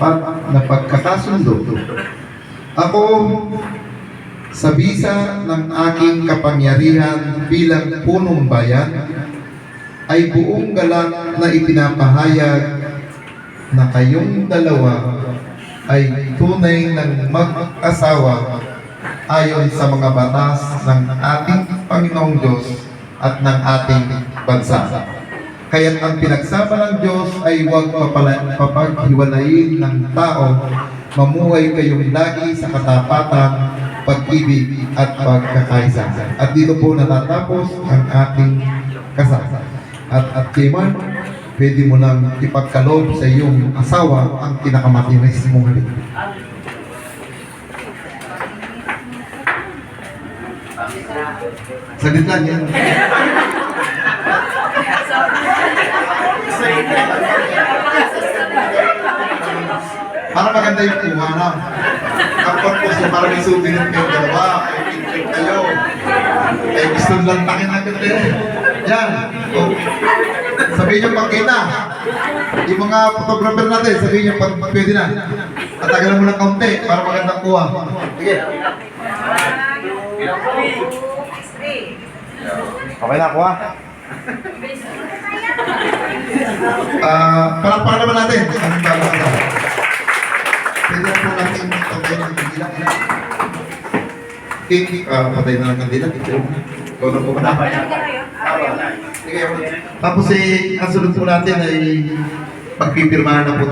tapat na pagkakasundo. Ako, sa bisa ng aking kapangyarihan bilang punong bayan, ay buong galak na ipinapahayag na kayong dalawa ay tunay ng mag-asawa ayon sa mga batas ng ating Panginoong Diyos at ng ating bansa. Kaya't ang pinagsama ng Diyos ay huwag papaghiwalayin ng tao. Mamuhay kayong lagi sa katapatan, pag-ibig at pagkakaisa. At dito po natatapos ang ating kasal. At Chairman, pwede mo lang ipagkaloob sa iyong asawa ang pinakamatinis mong halik. Saglit lang yan. Para maganda yung kuha na. Ang purpose para may souvenir kayo dalawa, may picture kayo. Eh gusto lang takin na ganda eh. Yan. So, sabihin nyo pagkita. Yung mga photographer natin, sabihin nyo pag pwede na. Tatagal mo ng kaunti para magandang kuha. Sige. Okay na, kuha. Palakpakan naman natin. Anong bago ka? Pwede na po natin patay ng kandila. Patay na ng kandila. Ikaw na po ka na. Sige, tapos ang sunod po natin ay pagpipirmahan na po